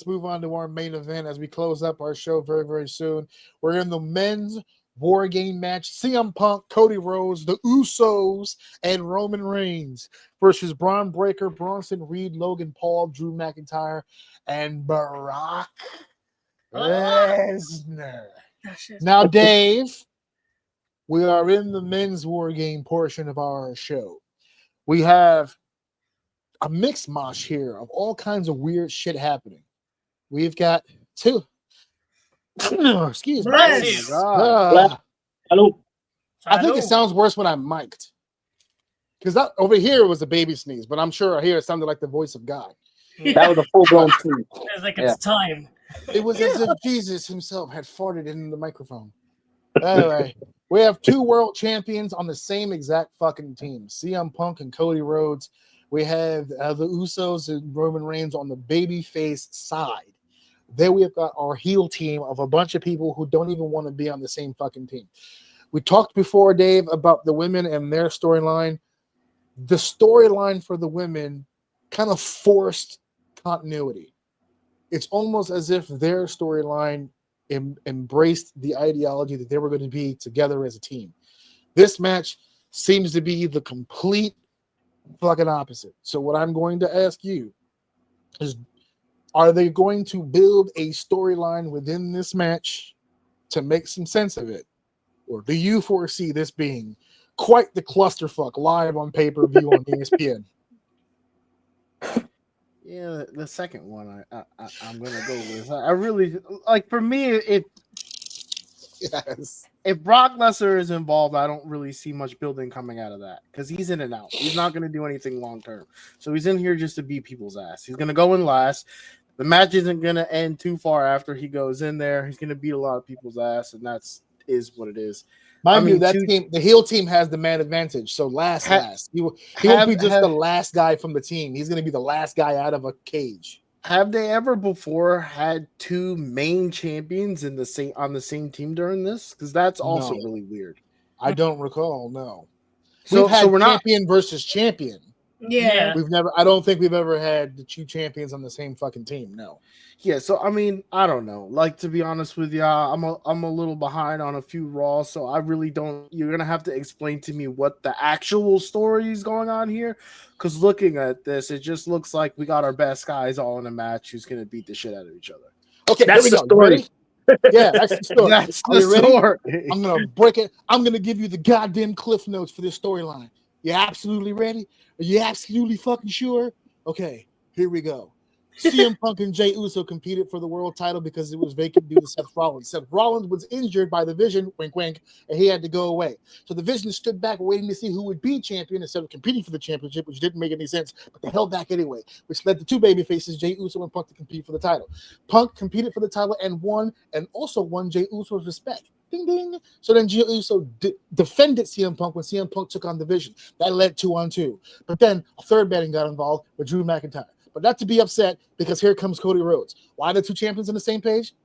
let's move on to our main event as we close up our show very, very soon. We're in the men's War Game match. CM Punk, Cody Rhodes, the Usos, and Roman Reigns versus Braun Breaker, Bronson Reed, Logan Paul, Drew McIntyre, and Brock Lesnar. Now, Dave, we are in the men's War Game portion of our show. We have a mixed mosh here of all kinds of weird shit happening. We've got two. Excuse me. Hello. I think it sounds worse when I'm mic'd. Because over here was a baby sneeze, but I'm sure here it sounded like the voice of God. That was a full-blown sneeze. It's like it's time. It was as if Jesus himself had farted in the microphone. Anyway, we have two world champions on the same exact fucking team. CM Punk and Cody Rhodes. We have the Usos and Roman Reigns on the babyface side. Then we have got our heel team of a bunch of people who don't even want to be on the same fucking team. We talked before, Dave, about the women and their storyline. The storyline for the women kind of forced continuity. It's almost as if their storyline embraced the ideology that they were going to be together as a team. This match seems to be the complete fucking opposite. So what I'm going to ask you is, are they going to build a storyline within this match to make some sense of it? Or do you foresee this being quite the clusterfuck live on pay-per-view on ESPN? Yeah, the second one I'm gonna go with. I really like. For me, if Brock Lesnar is involved, I don't really see much building coming out of that because he's in and out. He's not gonna do anything long term. So he's in here just to beat people's ass. He's gonna go in last. The match isn't gonna end too far after he goes in there. He's gonna beat a lot of people's ass, and is what it is. Mind you, that team, the heel team has the man advantage. So last. He won't be just the last guy from the team. He's going to be the last guy out of a cage. Have they ever before had two main champions on the same team during this? Because that's also really weird. I don't recall. No. We're champion versus champion. Yeah. I don't think we've ever had the two champions on the same fucking team. No. Yeah, so I mean, I don't know. Like, to be honest with you, I'm a little behind on a few Raw, so I really don't. You're gonna have to explain to me what the actual story is going on here. Because looking at this, it just looks like we got our best guys all in a match who's gonna beat the shit out of each other. Okay, that's the story. Yeah, that's the story. That's the story. I'm gonna break it. I'm gonna give you the goddamn cliff notes for this storyline. You absolutely ready? Are you absolutely fucking sure? Okay, here we go. CM Punk and Jey Uso competed for the world title because it was vacant due to Seth Rollins. Seth Rollins was injured by the Vision, wink, wink, and he had to go away. So the Vision stood back waiting to see who would be champion instead of competing for the championship, which didn't make any sense, but they held back anyway, which led the two baby faces, Jey Uso and Punk, to compete for the title. Punk competed for the title and won Jey Uso's respect. Ding, ding. So then Jey Uso defended CM Punk when CM Punk took on the Vision. That led 2-on-2. But then a third man got involved with Drew McIntyre. But not to be upset, because here comes Cody Rhodes. Why are the two champions on the same page?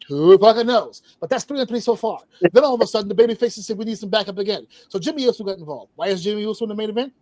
Who fucking knows? But that's 3-3 so far. Then all of a sudden, the baby faces said we need some backup again. So Jimmy Uso got involved. Why is Jimmy Uso in the main event?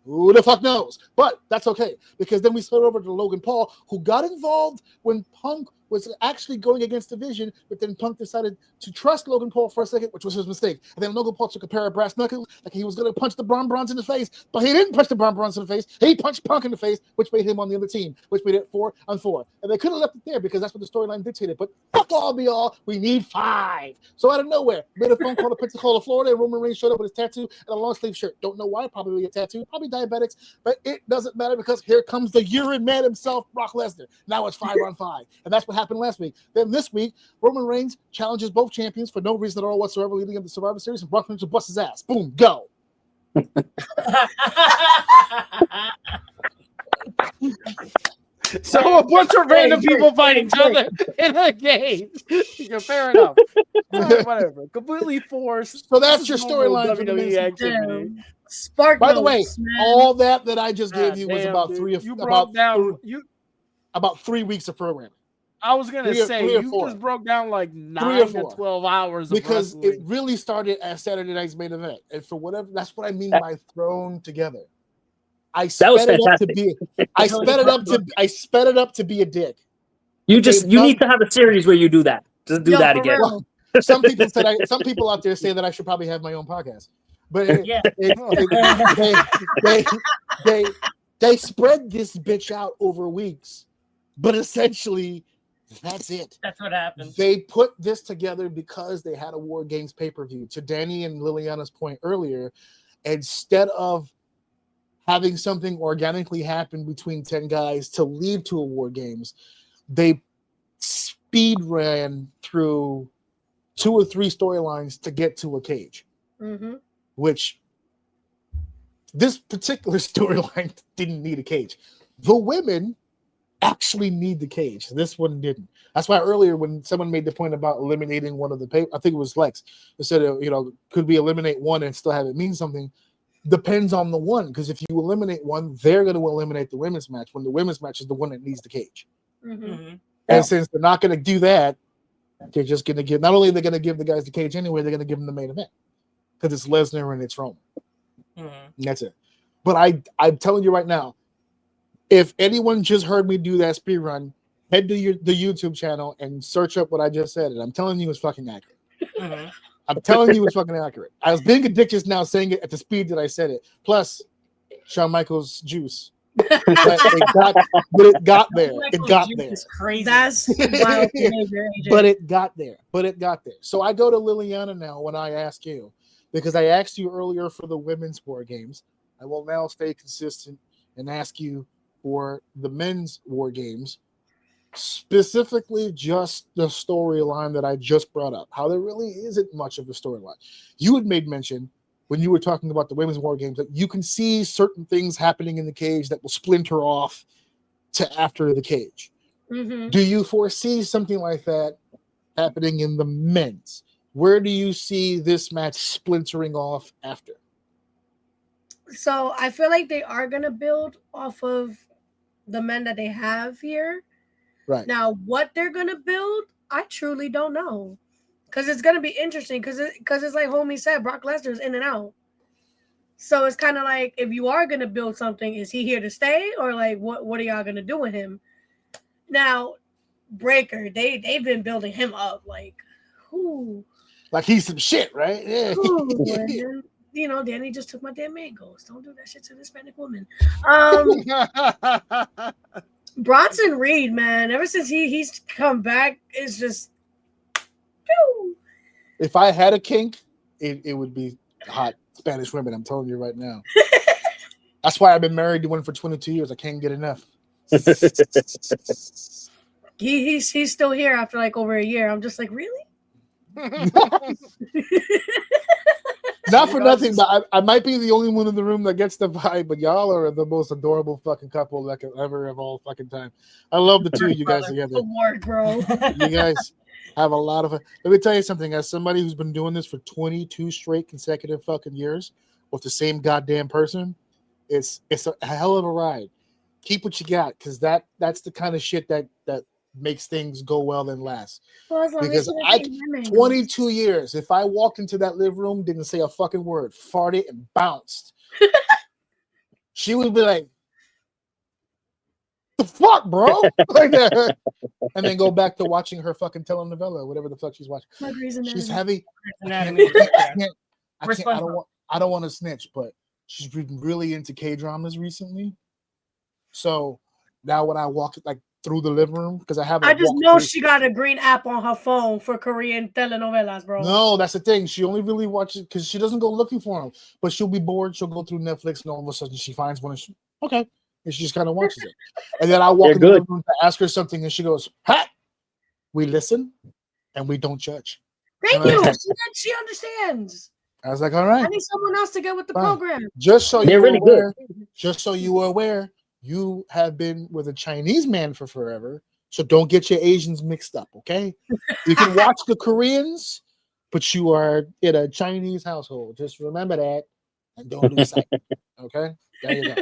Who the fuck knows? But that's okay, because then we slid over to Logan Paul, who got involved when Punk was actually going against the Vision, but then Punk decided to trust Logan Paul for a second, which was his mistake. And then Logan Paul took a pair of brass knuckles, like he was going to punch the Braun Bronze in the face, but he didn't punch the Braun Bronze in the face. He punched Punk in the face, which made him on the other team, which made it 4-on-4. And they could have left it there because that's what the storyline dictated. But fuck all be all, we need 5. So out of nowhere, made a phone call to Pensacola, Florida, and Roman Reigns showed up with his tattoo and a long sleeve shirt. Don't know why, probably a tattoo, probably diabetics, but it doesn't matter because here comes the urine man himself, Brock Lesnar. Now it's 5-on-5. And that's what happened last week. Then this week, Roman Reigns challenges both champions for no reason at all whatsoever, leading up to the Survivor Series, and Brock Lesnar busts his ass. Boom, go. So a bunch of random people fight each other in a game. Yeah, fair enough. Whatever. Completely forced. So that's your storyline for the WWE activity. Spark. By the way, all that I just gave you was about about 3 weeks of programming. I was gonna say you just broke down like 9 to 12 hours because of wrestling. it really started as Saturday night's main event, and for whatever that's what I mean by thrown together. I sped it up to be a dick. You they've need to have a series where you do that. Just do that for again. real. Some people out there say that I should probably have my own podcast, but they spread this bitch out over weeks, but essentially that's it. That's what happens. They put this together because they had a War Games pay-per-view. To Danny and Liliana's point earlier, instead of having something organically happen between 10 guys to lead to a War Games, they speed ran through 2 or 3 storylines to get to a cage, which this particular storyline didn't need a cage. The women actually need the cage. This one didn't. That's why earlier when someone made the point about eliminating one of the I think it was Lex, who said, could we eliminate one and still have it mean something? Depends on the one, because if you eliminate one, they're going to eliminate the women's match when the women's match is the one that needs the cage. And since they're not going to do that, they're just going to give, not only are they going to give the guys the cage anyway, they're going to give them the main event because it's Lesnar and it's Roman. And that's it. But I'm telling you right now, if anyone just heard me do that speed run, head to the YouTube channel and search up what I just said. And I'm telling you it's fucking accurate. I'm telling you it's fucking accurate. I was being ridiculous now saying it at the speed that I said it. Plus, Shawn Michaels juice. But it got there. It got there. Crazy. That's wild behavior, AJ. But it got there. So I go to Liliana now when I ask you, because I asked you earlier for the women's War Games. I will now stay consistent and ask you for the men's War Games, specifically just the storyline that I just brought up, how there really isn't much of a storyline. You had made mention when you were talking about the women's War Games that you can see certain things happening in the cage that will splinter off to after the cage. Do you foresee something like that happening in the men's? Where do you see this match splintering off after? So I feel like they are going to build off of the men that they have here. Right. Now, what they're going to build, I truly don't know. Because it's going to be interesting. Because it's like homie said, Brock Lesnar's in and out. So it's kind of like, if you are going to build something, is he here to stay? Or like, what are y'all going to do with him? Now, Breaker, they've been building him up. Like, who? Like he's some shit, right? Yeah. Ooh, and, Danny just took my damn mangoes. Don't do that shit to the Hispanic woman. Bronson Reed, man, ever since he's come back, it's just. Pew. If I had a kink, it would be hot Spanish women. I'm telling you right now. That's why I've been married to one for 22 years. I can't get enough. He's still here after like over a year. I'm just like, really? Not for nothing, but I might be the only one in the room that gets the vibe, but y'all are the most adorable fucking couple that could ever of all fucking time. I love the two of you guys together. Award, bro. You guys have a lot of fun. Let me tell you something. As somebody who's been doing this for 22 straight consecutive fucking years with the same goddamn person, it's a hell of a ride. Keep what you got, because that's the kind of shit that makes things go well and last. Because 22 years, if I walked into that living room, didn't say a fucking word, farted and bounced, she would be like, "The fuck, bro?" Like that, and then go back to watching her fucking telenovela, whatever the fuck she's watching. She's heavy. I don't want to snitch, but she's been really into K-dramas recently. So now when I walk through the living room, because I just know she got a green app on her phone for Korean telenovelas, bro. No, that's the thing. She only really watches because she doesn't go looking for them. But she'll be bored. She'll go through Netflix, and all of a sudden she finds one. And okay, and she just kind of watches it. And then I walk in the living room to ask her something, and she goes, "Ha! We listen, and we don't judge." Thank you. She understands. I was like, "All right." I need someone else to get with the program. Just so you were aware. Just so you were aware. You have been with a Chinese man for forever, so don't get your Asians mixed up, okay? You can watch the Koreans, but you are in a Chinese household. Just remember that, and don't lose sight, okay? There you go.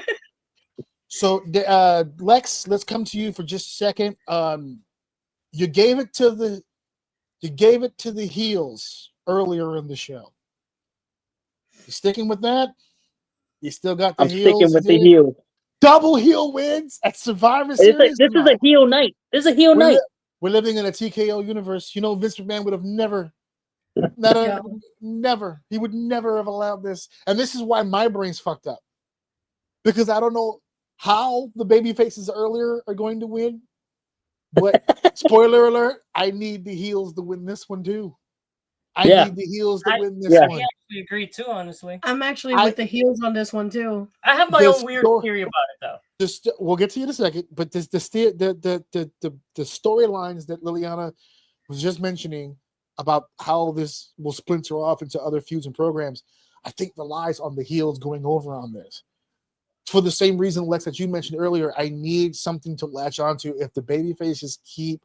So, Lex, let's come to you for just a second. You gave it to the heels earlier in the show. You sticking with that? You still got the heels? I'm sticking with the heels. Double heel wins at Survivor Series. This is a heel night. This is a heel night. We're living in a TKO universe. You know, Vince McMahon would have never, never. He would never have allowed this. And this is why my brain's fucked up. Because I don't know how the baby faces earlier are going to win. But spoiler alert, I need the heels to win this one too. I need the heels to win this one. I actually agree too, honestly. I'm actually with the heels on this one too. I have my own weird theory about it though. We'll get to you in a second, but the storylines that Liliana was just mentioning about how this will splinter off into other feuds and programs, I think relies on the heels going over on this. For the same reason, Lex, that you mentioned earlier, I need something to latch onto. If the baby faces keep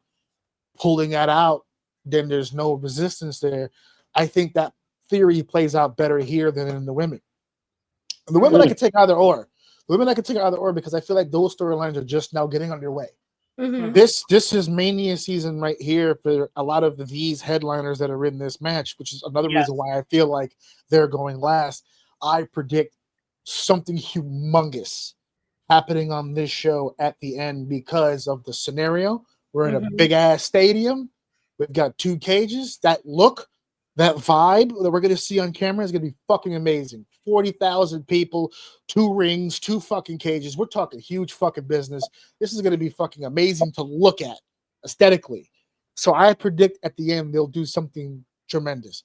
pulling that out, then there's no resistance there. I think that theory plays out better here than in the women. And the women I could take either or. The women I could take either or because I feel like those storylines are just now getting underway. Mm-hmm. This is Mania season right here for a lot of these headliners that are in this match, which is another reason why I feel like they're going last. I predict something humongous happening on this show at the end because of the scenario. We're in a big ass stadium. We've got 2 cages. That look, that vibe that we're going to see on camera is going to be fucking amazing. 40,000 people, 2 rings, 2 fucking cages. We're talking huge fucking business. This is going to be fucking amazing to look at aesthetically. So I predict at the end they'll do something tremendous.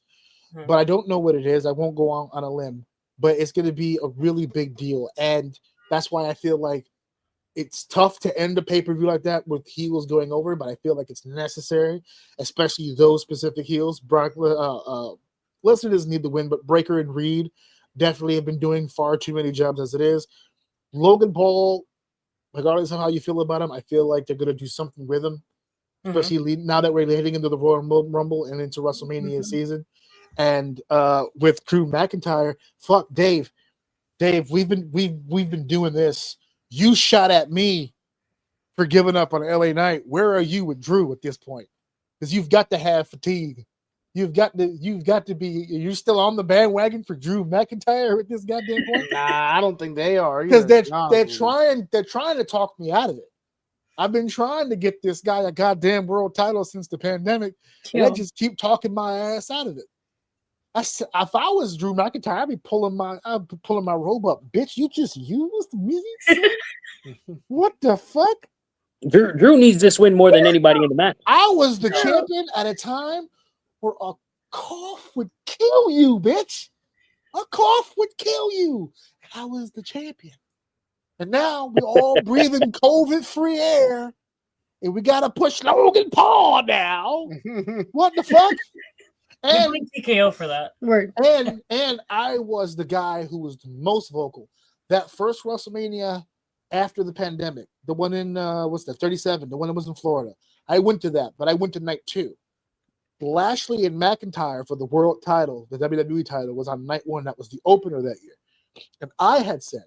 But I don't know what it is. I won't go on a limb. But it's going to be a really big deal. And that's why I feel like it's tough to end a pay-per-view like that with heels going over, but I feel like it's necessary, especially those specific heels. Lesnar doesn't need the win, but Breaker and Reed definitely have been doing far too many jobs as it is. Logan Paul, regardless of how you feel about him, I feel like they're going to do something with him, especially now that we're heading into the Royal Rumble and into WrestleMania season. And with Drew McIntyre, fuck Dave, we've been doing this. You shot at me for giving up on LA Knight. Where are you with Drew at this point? Because you've got to have fatigue. You've got to be. You're still on the bandwagon for Drew McIntyre at this goddamn point. Nah, I don't think they are. Because they're trying to talk me out of it. I've been trying to get this guy a goddamn world title since the pandemic, and they just keep talking my ass out of it. If I was Drew McIntyre, I'd be pulling my robe up. Bitch, you just used me? What the fuck? Drew needs this win more than anybody in the match. I was the champion at a time where a cough would kill you, bitch. A cough would kill you. And I was the champion. And now we're all breathing COVID-free air. And we got to push Logan Paul now. What the fuck? And TKO for that. Right. And I was the guy who was the most vocal. That first WrestleMania after the pandemic, the one in 37, the one that was in Florida. I went to that, but I went to night 2. Lashley and McIntyre for the world title, the WWE title, was on night 1. That was the opener that year. And I had said,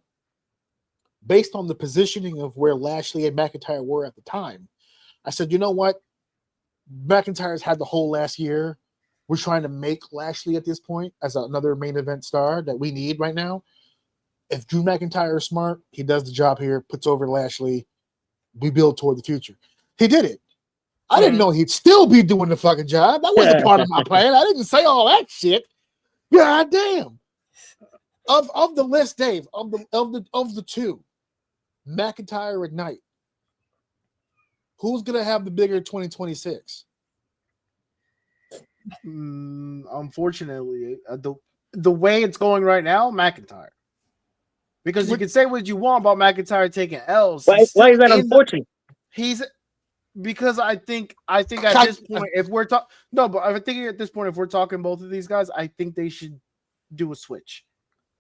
based on the positioning of where Lashley and McIntyre were at the time, I said, you know what? McIntyre's had the whole last year. We're trying to make Lashley at this point as another main event star that we need right now. If Drew McIntyre is smart, he does the job here, puts over Lashley. We build toward the future. He did it. I didn't know he'd still be doing the fucking job. That wasn't part of my plan. I didn't say all that shit. God damn. Of the list, Dave, of the 2, McIntyre and Knight, who's gonna have the bigger 2026? Unfortunately, the way it's going right now, McIntyre. Because you can say what you want about McIntyre taking L's. Why is that unfortunate? Because I think at this point, if we're talking, no, but I think at this point, if we're talking both of these guys, I think they should do a switch.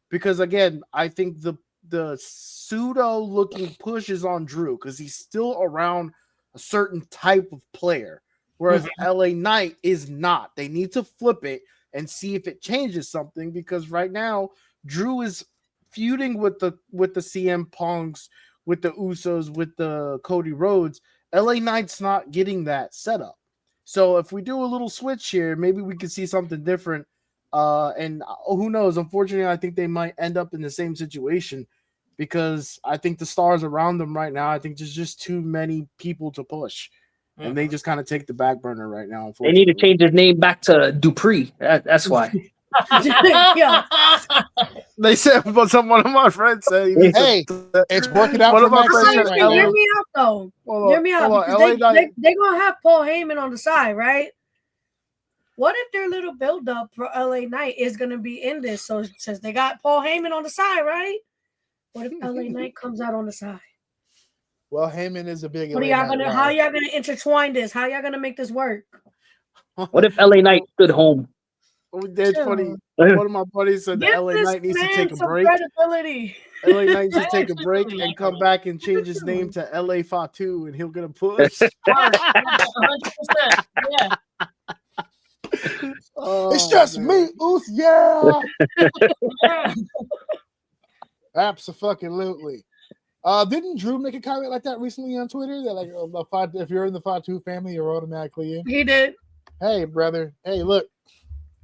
Because again, I think the pseudo looking push is on Drew because he's still around a certain type of player. Whereas LA Knight is not. They need to flip it and see if it changes something because right now Drew is feuding with the CM Punks, with the Usos, with the Cody Rhodes. LA Knight's not getting that setup. So if we do a little switch here, maybe we could see something different. And who knows? Unfortunately, I think they might end up in the same situation because I think the stars around them right now, I think there's just too many people to push. and they just kind of take the back burner right now. They need to change his name back to Dupree. That's why. Yeah. They said, but one of my friends said, Hey, it's working out one for of my Max friends City said, right Hear now. me out though. Hold Hear on, me out. hold on, Because LA Knight. they're gonna have Paul Heyman on the side, right? What if their little build-up for LA Knight is gonna be in this? So since they got Paul Heyman on the side, right? What if LA Knight comes out on the side? Well, Heyman is a big. What are y'all gonna? How y'all gonna intertwine this? How y'all gonna make this work? What if LA Knight stood home? That's funny. One of my buddies said that Give LA this Knight needs to man take a some break. credibility. LA Knight needs to I take a actually break really and like come him. back and change his name to LA Fatu, and he'll get a push. 100%. Yeah. It's just me, Oos. Yeah. Yeah. Absolutely. Didn't Drew make a comment like that recently on Twitter that like if you're in the Fatu family, you're automatically in? He did. Hey, brother. Hey, look.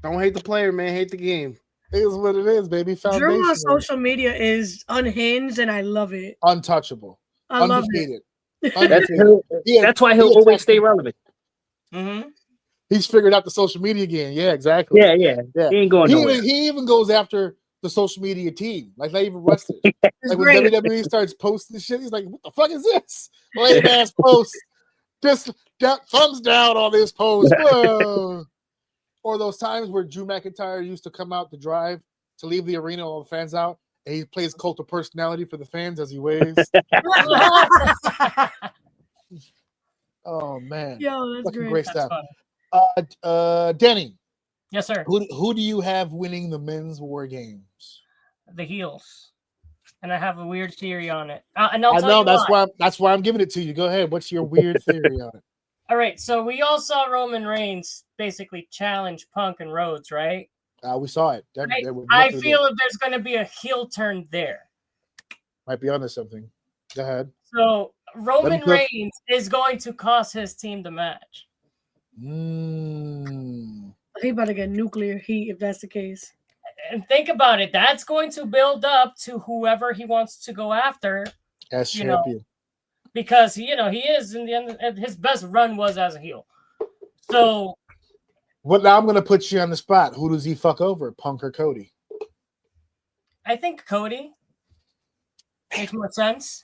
Don't hate the player, man. Hate the game. It is what it is, baby. Drew on Foundational. social media is unhinged, and I love it. Untouchable. I love Undefeated. it. That's why he'll always stay relevant. Mm-hmm. He's figured out the social media game. Yeah, exactly. Yeah. He ain't going nowhere. He even goes after the social media team, like not even wrestlers. Like when great. WWE starts posting shit, he's like, "What the fuck is this? Lame ass post. Just thumbs down on this post." Whoa. Or those times where Drew McIntyre used to come out to drive to leave the arena, all the fans out, and he plays cult of personality for the fans as he waves. Oh man, Yo, that's fucking great. great stuff. Funny. Denny, Yes, sir. who do you have winning the men's war games? The heels. And I have a weird theory on it. And I'll I tell know you that's why I'm giving it to you. Go ahead. What's your weird theory on it? All right, so we all saw Roman Reigns basically challenge Punk and Rhodes, right? We saw it. I feel that there's going to be a heel turn there. Might be onto something. Go ahead. So Roman Reigns is going to cost his team the match. He about to get nuclear heat if that's the case. And think about it. That's going to build up to whoever he wants to go after. As champion. Because, he is, in the end, his best run was as a heel. So. Well, now I'm going to put you on the spot. Who does he fuck over, Punk or Cody? I think Cody makes more sense.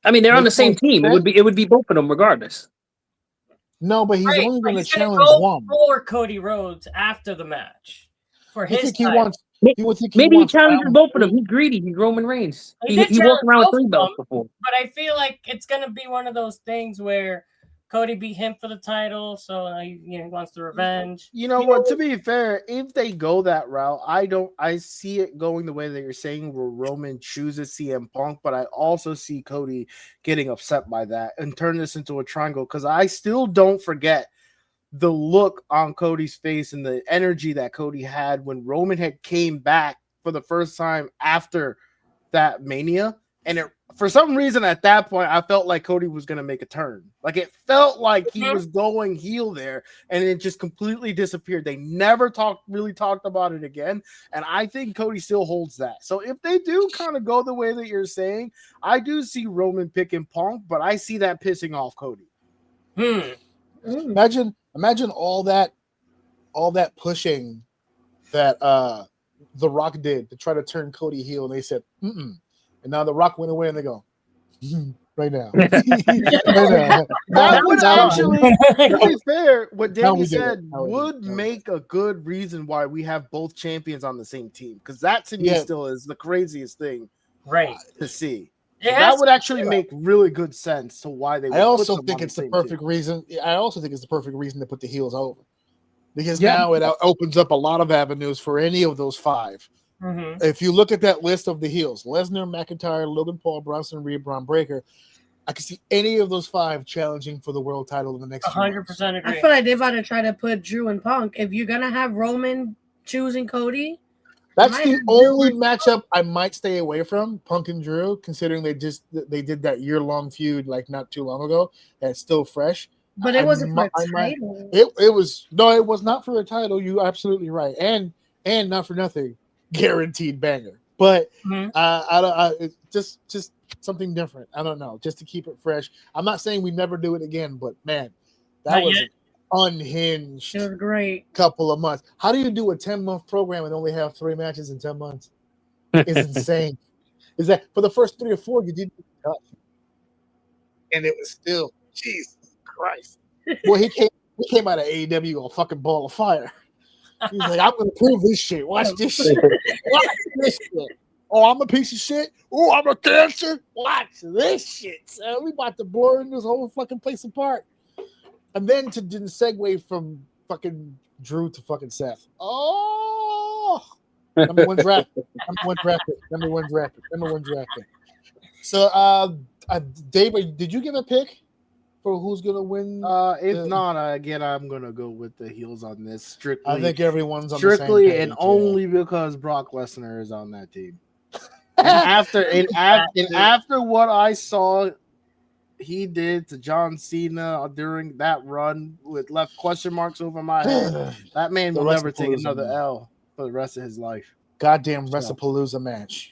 I mean, they're on the same team. It would be both of them regardless. No, but he's only going to challenge one. For Cody Rhodes after the match. For his Maybe he challenges both of them. He's greedy. He's Roman Reigns. He walked around with 3 belts before. But I feel like it's going to be one of those things where Cody beat him for the title, so he wants the revenge. You know what? To be fair, if they go that route, I see it going the way that you're saying, where Roman chooses CM Punk, but I also see Cody getting upset by that and turn this into a triangle, because I still don't forget the look on Cody's face and the energy that Cody had when Roman had came back for the first time after that Mania. And for some reason at that point, I felt like Cody was going to make a turn. Like it felt like he was going heel there, and it just completely disappeared. They never really talked about it again. And I think Cody still holds that. So if they do kind of go the way that you're saying, I do see Roman picking Punk, but I see that pissing off Cody. Imagine all that pushing that The Rock did to try to turn Cody heel, and they said, "Mm-mm." And now The Rock went away, and they go, right now. That would actually, to be fair, what Danny said would make a good reason why we have both champions on the same team, because that to me still is the craziest thing, right, to see. That would actually make really good sense to why they would. I also think it's the perfect reason. I also think it's the perfect reason to put the heels over, because now it opens up a lot of avenues for any of those 5. Mm-hmm. If you look at that list of the heels, Lesnar, McIntyre, Logan Paul, Bronson Reed, Braun Breaker, I can see any of those 5 challenging for the world title in the next 100% agree. I feel like they're about to try to put Drew and Punk. If you're going to have Roman choosing Cody, that's the only matchup I might stay away from, Punk and Drew, considering they did that year-long feud like not too long ago. That's still fresh. But it wasn't for a title. It was not for a title. You're absolutely right. And not for nothing, guaranteed banger. But I just something different. I don't know, just to keep it fresh. I'm not saying we never do it again, but man, that was an unhinged. It was great. Couple of months. How do you do a 10-month program and only have 3 matches in 10 months? It's insane. Is that for the first 3 or 4 you didn't touch, and it was still Jesus Christ. Well, he came out of AEW a fucking ball of fire. He's like, I'm gonna prove this shit. Watch this shit. Watch this shit. Oh, I'm a piece of shit. Oh, I'm a cancer. Watch this shit. So we about to blur this whole fucking place apart. And then to segue from fucking Drew to fucking Seth. Oh, number one draft pick. So, Dave, did you give a pick for who's gonna win? If not, again, I'm gonna go with the heels on this. Strictly, I think everyone's on strictly the same page, and only because Brock Lesnar is on that team. And after what I saw he did to John Cena during that run with left question marks over my head, that man will never take another L for the rest of his life. Goddamn WrestlePalooza match.